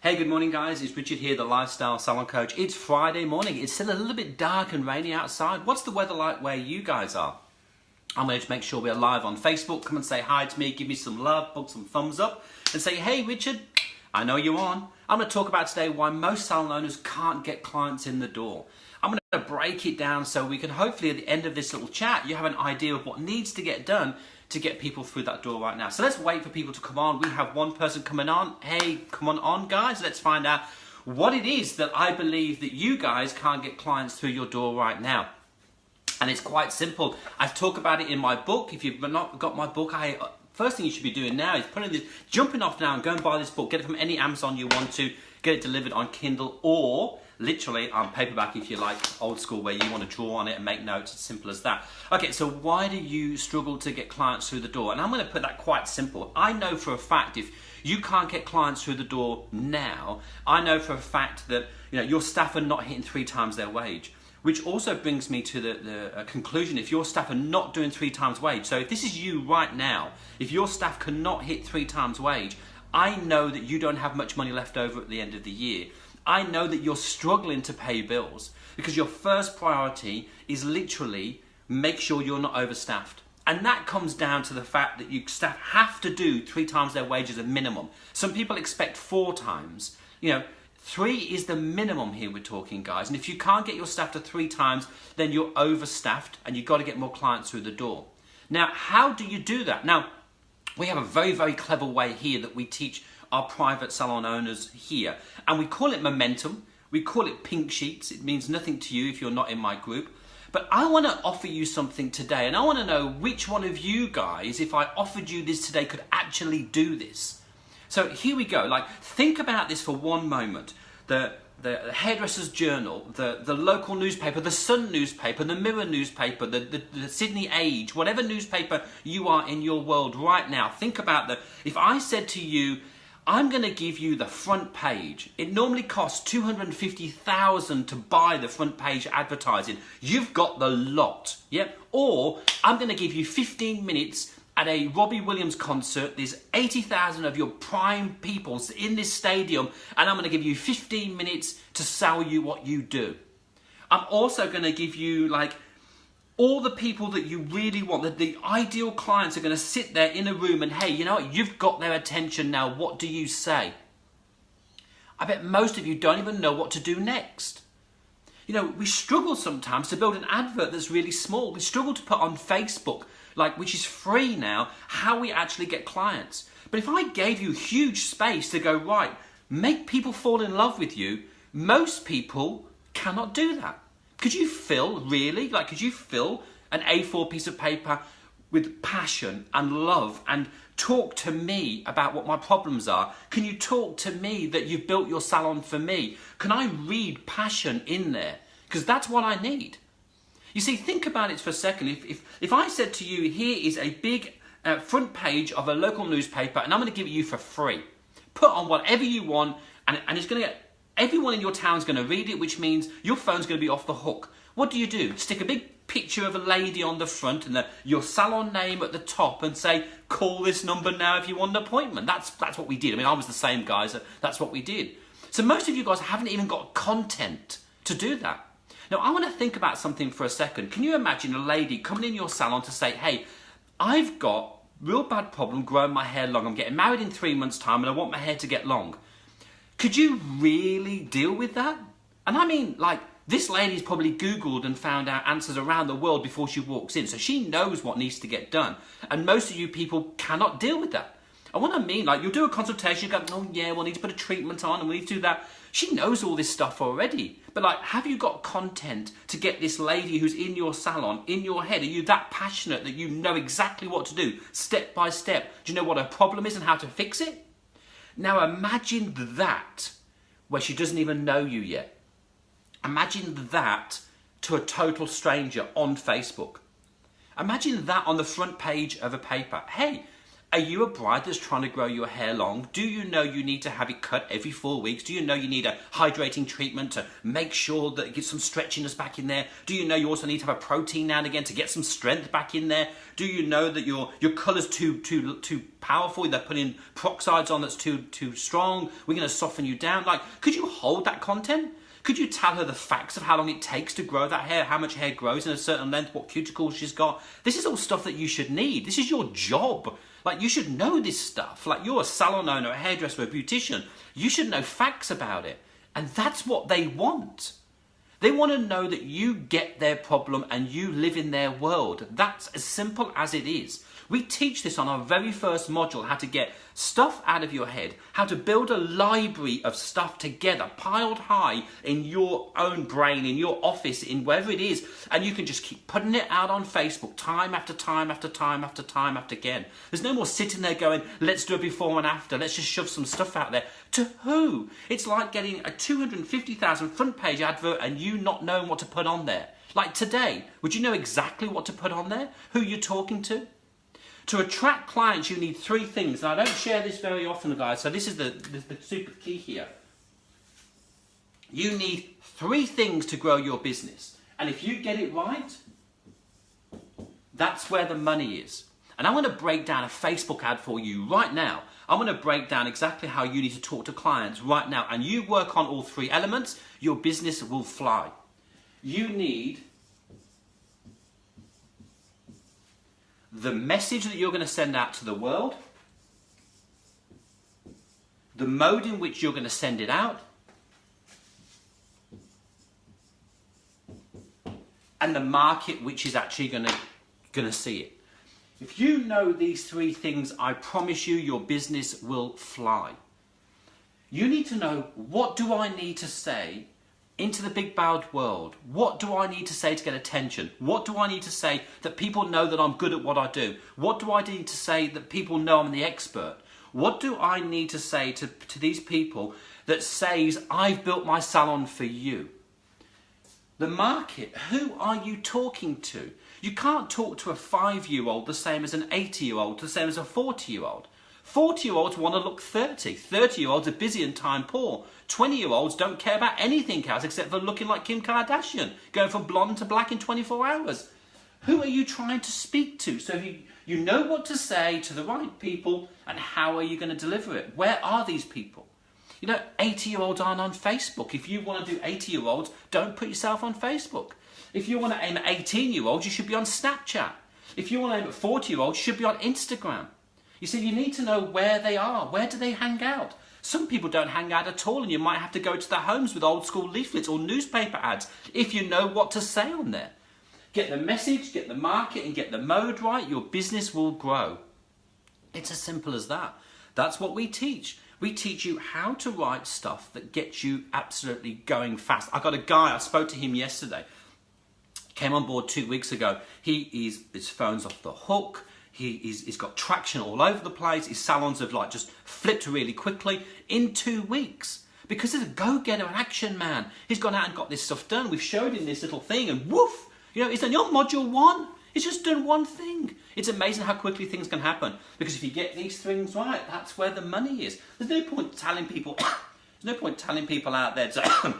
Hey, good morning guys, it's Richard here, the Lifestyle Salon Coach. It's Friday morning, it's still a little bit dark and rainy outside. What's the weather like where you guys are? I'm going to make sure we're live on Facebook. Come and say hi to me, give me some love, put some thumbs up and say, hey Richard, I know you're on. I'm going to talk about today why most salon owners can't get clients in the door. I'm going to break it down so we can hopefully at the end of this little chat, you have an idea of what needs to get done to get people through that door right now. So let's wait for people to come on. We have one person coming on. Hey, come on guys. Let's find out what it is that I believe that you guys can't get clients through your door right now. And it's quite simple. I've talked about it in my book. If you've not got my book, first thing you should be doing now is jumping off now and go and buy this book. Get it from any Amazon you want to. Get it delivered on Kindle or literally on paperback if you like, old school, where you want to draw on it and make notes. As simple as that. Okay, so why do you struggle to get clients through the door? And I'm going to put that quite simple. I know for a fact if you can't get clients through the door now, I know for a fact that your staff are not hitting 3 times their wage. Which also brings me to the conclusion, if your staff are not doing 3 times wage, so if this is you right now, if your staff cannot hit 3 times wage, I know that you don't have much money left over at the end of the year. I know that you're struggling to pay bills because your first priority is literally make sure you're not overstaffed. And that comes down to the fact that your staff have to do 3 times their wages at minimum. Some people expect 4 times. 3 is the minimum here we're talking, guys. And if you can't get your staff to 3 times, then you're overstaffed and you've got to get more clients through the door. Now, how do you do that? Now, we have a very, very clever way here that we teach our private salon owners here. And we call it momentum. We call it pink sheets. It means nothing to you if you're not in my group. But I want to offer you something today. And I want to know which one of you guys, if I offered you this today, could actually do this. So here we go. Think about this for one moment. The Hairdresser's Journal, the local newspaper, the Sun newspaper, the Mirror newspaper, the Sydney Age, whatever newspaper you are in your world right now. Think about if I said to you, I'm going to give you the front page. It normally costs $250,000 to buy the front page advertising. You've got the lot, yeah? Or I'm going to give you 15 minutes at a Robbie Williams concert. There's 80,000 of your prime people in this stadium, and I'm going to give you 15 minutes to sell you what you do. I'm also going to give you all the people that you really want, the ideal clients are going to sit there in a room and, hey, you know what, you've got their attention now, what do you say? I bet most of you don't even know what to do next. We struggle sometimes to build an advert that's really small. We struggle to put on Facebook, which is free now, how we actually get clients. But if I gave you huge space to go, right, make people fall in love with you, most people cannot do that. Could you fill an A4 piece of paper with passion and love and talk to me about what my problems are? Can you talk to me that you've built your salon for me? Can I read passion in there? Because that's what I need. You see, think about it for a second. If I said to you, here is a big front page of a local newspaper and I'm going to give it you for free. Put on whatever you want and it's going to get... Everyone in your town is going to read it, which means your phone's going to be off the hook. What do? Stick a big picture of a lady on the front and your salon name at the top and say, call this number now if you want an appointment. That's what we did. I was the same, guys. That's what we did. So most of you guys haven't even got content to do that. Now, I want to think about something for a second. Can you imagine a lady coming in your salon to say, hey, I've got real bad problem growing my hair long. I'm getting married in 3 months' time and I want my hair to get long. Could you really deal with that? And this lady's probably Googled and found out answers around the world before she walks in. So she knows what needs to get done. And most of you people cannot deal with that. And what I mean, you'll do a consultation, you go, oh yeah, we'll need to put a treatment on and we need to do that. She knows all this stuff already. But have you got content to get this lady who's in your salon, in your head? Are you that passionate that you know exactly what to do, step by step? Do you know what her problem is and how to fix it? Now imagine that where she doesn't even know you yet. Imagine that to a total stranger on Facebook. Imagine that on the front page of a paper. Hey, Are you a bride that's trying to grow your hair long? Do you know you need to have it cut every 4 weeks? Do you know you need a hydrating treatment to make sure that it gets some stretchiness back in there? Do you know you also need to have a protein now and again to get some strength back in there? Do you know that your colour's too powerful? They're putting peroxides on that's too strong. We're going to soften you down. Like, could you hold that content? Could you tell her the facts of how long it takes to grow that hair, how much hair grows in a certain length, what cuticles she's got? This is all stuff that you should need. This is your job. Like, you should know this stuff. Like, you're a salon owner, a hairdresser, a beautician. You should know facts about it. And that's what they want. They want to know that you get their problem and you live in their world. That's as simple as it is. We teach this on our very first module, how to get stuff out of your head, how to build a library of stuff together, piled high in your own brain, in your office, in wherever it is, and you can just keep putting it out on Facebook time after time after time after time after again. There's no more sitting there going, let's do a before and after, let's just shove some stuff out there. To who? It's like getting a 250,000 front page advert and you not knowing what to put on there. Like today, would you know exactly what to put on there? Who you're talking to? To attract clients, you need 3 things. And I don't share this very often, guys, so this is the super key here. You need 3 things to grow your business. And if you get it right, that's where the money is. And I'm going to break down a Facebook ad for you right now. I'm going to break down exactly how you need to talk to clients right now. And you work on all 3 elements, your business will fly. You need the message that you're going to send out to the world, the mode in which you're going to send it out, and the market which is actually going to see it. If you know these 3 things, I promise you your business will fly. You need to know, what do I need to say into the big bad world? What do I need to say to get attention? What do I need to say that people know that I'm good at what I do? What do I need to say that people know I'm the expert? What do I need to say to these people that says, I've built my salon for you? The market, who are you talking to? You can't talk to a 5-year-old the same as an 80-year-old, the same as a 40-year-old. 40-year-olds want to look 30. 30-year-olds are busy and time poor. 20-year-olds don't care about anything else except for looking like Kim Kardashian, going from blonde to black in 24 hours. Who are you trying to speak to? So you know what to say to the right people, and how are you going to deliver it? Where are these people? You know, 80-year-olds aren't on Facebook. If you want to do 80-year-olds, don't put yourself on Facebook. If you want to aim at 18-year-olds, you should be on Snapchat. If you want to aim at 40-year-olds, you should be on Instagram. You see, you need to know where they are. Where do they hang out? Some people don't hang out at all, and you might have to go to their homes with old school leaflets or newspaper ads if you know what to say on there. Get the message, get the market, and get the mode right, your business will grow. It's as simple as that. That's what we teach. We teach you how to write stuff that gets you absolutely going fast. I got a guy, I spoke to him yesterday, came on board 2 weeks ago. His phone's off the hook. He's got traction all over the place. His salons have like just flipped really quickly in 2 weeks. Because he's a go-getter, an action man. He's gone out and got this stuff done. We've showed him this little thing and woof! You know, he's done your module 1. He's just done one thing. It's amazing how quickly things can happen. Because if you get these things right, that's where the money is. There's no point telling people, out there to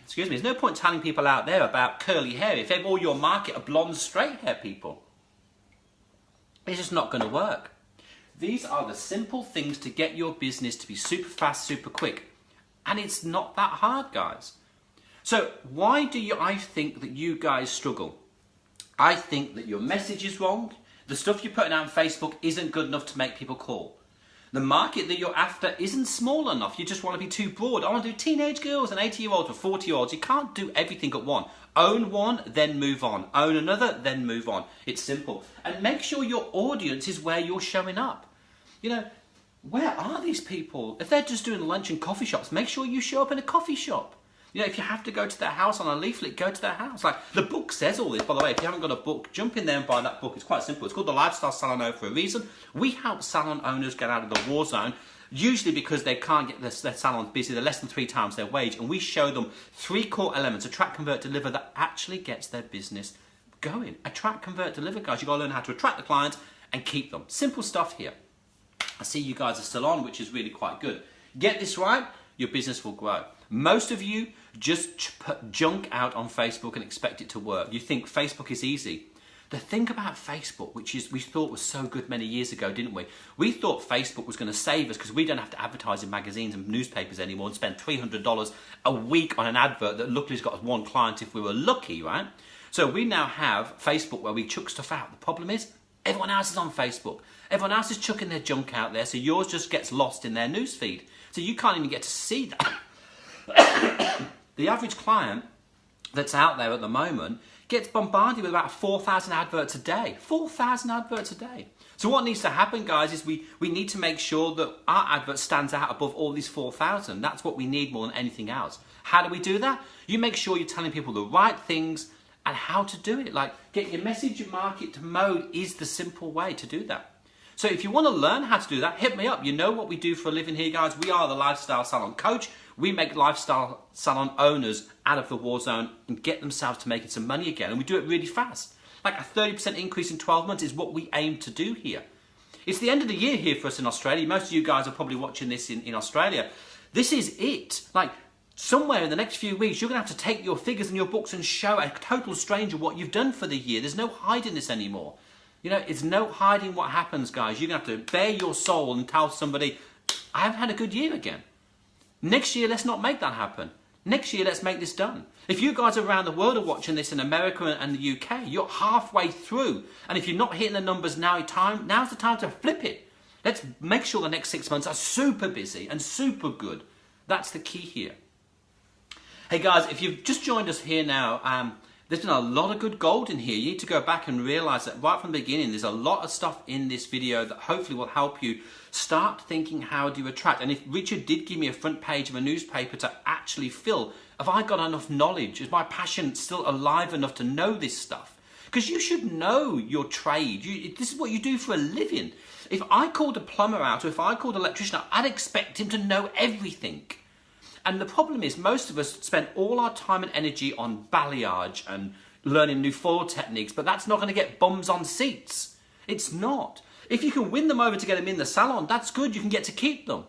excuse me, there's no point telling people out there about curly hair if all your market are blonde, straight hair people. It's just not going to work. These are the simple things to get your business to be super fast, super quick. And it's not that hard, guys. So why do I think that you guys struggle? I think that your message is wrong. The stuff you're putting out on Facebook isn't good enough to make people call. The market that you're after isn't small enough. You just want to be too broad. I want to do teenage girls and 80-year-olds or 40-year-olds. You can't do everything at once. Own one, then move on. Own another, then move on. It's simple. And make sure your audience is where you're showing up. You know, where are these people? If they're just doing lunch in coffee shops, make sure you show up in a coffee shop. You know, if you have to go to their house on a leaflet, go to their house. Like, the book says all this, by the way. If you haven't got a book, jump in there and buy that book. It's quite simple. It's called The Lifestyle Salon Owner for a reason. We help salon owners get out of the war zone, usually because they can't get their salons busy. They're less than 3 times their wage. And we show them 3 core elements, attract, convert, deliver, that actually gets their business going. Attract, convert, deliver, guys. You've got to learn how to attract the clients and keep them. Simple stuff here. I see you guys are still on, which is really quite good. Get this right, your business will grow. Most of you just put junk out on Facebook and expect it to work. You think Facebook is easy. The thing about Facebook, which is we thought was so good many years ago, didn't we? We thought Facebook was going to save us because we don't have to advertise in magazines and newspapers anymore and spend $300 a week on an advert that luckily has got us one client if we were lucky, right? So we now have Facebook where we chuck stuff out. The problem is everyone else is on Facebook. Everyone else is chucking their junk out there, so yours just gets lost in their newsfeed. So you can't even get to see that. The average client that's out there at the moment gets bombarded with about 4,000 adverts a day. 4,000 adverts a day. So what needs to happen, guys, is we need to make sure that our advert stands out above all these 4,000. That's what we need more than anything else. How do we do that? You make sure you're telling people the right things and how to do it. Like, get your message and market to mode is the simple way to do that. So if you want to learn how to do that, hit me up. You know what we do for a living here, guys. We are the Lifestyle Salon Coach. We make lifestyle salon owners out of the war zone and get themselves to making some money again. And we do it really fast. Like a 30% increase in 12 months is what we aim to do here. It's the end of the year here for us in Australia. Most of you guys are probably watching this in Australia. This is it. Like, somewhere in the next few weeks, you're going to have to take your figures and your books and show a total stranger what you've done for the year. There's no hiding this anymore. You know, it's no hiding what happens, guys. You're going to have to bare your soul and tell somebody, I haven't had a good year again. Next year, let's not make that happen. Next year, let's make this done. If you guys around the world are watching this in America and the UK, you're halfway through. And if you're not hitting the numbers now's the time to flip it. Let's make sure the next 6 months are super busy and super good. That's the key here. Hey guys, if you've just joined us here now, there's been a lot of good gold in here. You need to go back and realize that right from the beginning, there's a lot of stuff in this video that hopefully will help you start thinking, how do you attract? And if Richard did give me a front page of a newspaper to actually fill, have I got enough knowledge? Is my passion still alive enough to know this stuff? Because you should know your trade. This is what you do for a living. If I called a plumber out or if I called an electrician out, I'd expect him to know everything. And the problem is most of us spend all our time and energy on balayage and learning new foil techniques, but that's not going to get bums on seats. It's not. If you can win them over to get them in the salon, that's good. You can get to keep them.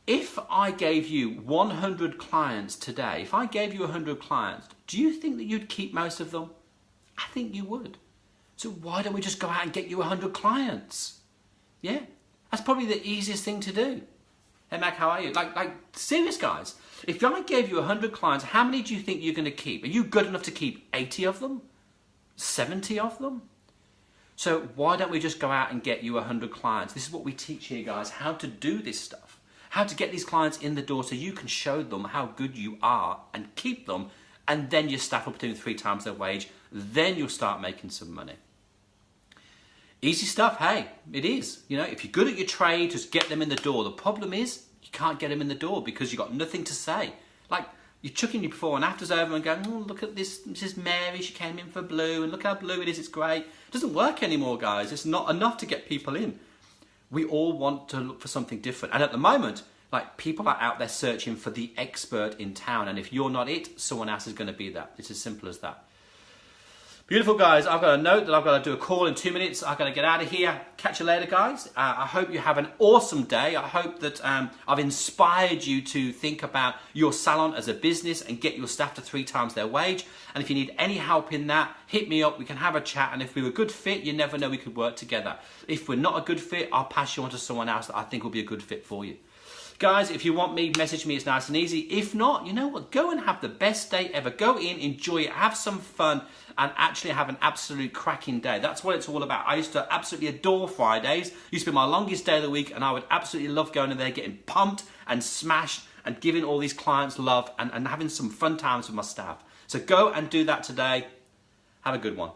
If I gave you 100 clients today, if I gave you 100 clients, do you think that you'd keep most of them? I think you would. So why don't we just go out and get you 100 clients? Yeah, that's probably the easiest thing to do. Hey Mac, how are you? Like serious guys, if I gave you 100 clients, how many do you think you're going to keep? Are you good enough to keep 80 of them? 70 of them? So why don't we just go out and get you 100 clients? This is what we teach here, guys, how to do this stuff. How to get these clients in the door so you can show them how good you are and keep them, and then your staff will be doing 3 times their wage. Then you'll start making some money. Easy stuff, hey, it is. You know, if you're good at your trade, just get them in the door. The problem is, you can't get them in the door because you've got nothing to say. Like, you're chucking your before and afters over and going, oh, look at this, Mrs. Mary, she came in for blue, and look how blue it is, it's great. It doesn't work anymore, guys. It's not enough to get people in. We all want to look for something different. And at the moment, like, people are out there searching for the expert in town. And if you're not it, someone else is going to be that. It's as simple as that. Beautiful, guys. I've got a note that I've got to do a call in 2 minutes. I've got to get out of here. Catch you later, guys. I hope you have an awesome day. I hope that I've inspired you to think about your salon as a business and get your staff to 3 times their wage. And if you need any help in that, hit me up. We can have a chat. And if we're a good fit, you never know, we could work together. If we're not a good fit, I'll pass you on to someone else that I think will be a good fit for you. Guys, if you want me, message me. It's nice and easy. If not, you know what? Go and have the best day ever. Go in, enjoy it, have some fun, and actually have an absolute cracking day. That's what it's all about. I used to absolutely adore Fridays. It used to be my longest day of the week, and I would absolutely love going in there, getting pumped and smashed and giving all these clients love and having some fun times with my staff. So go and do that today. Have a good one.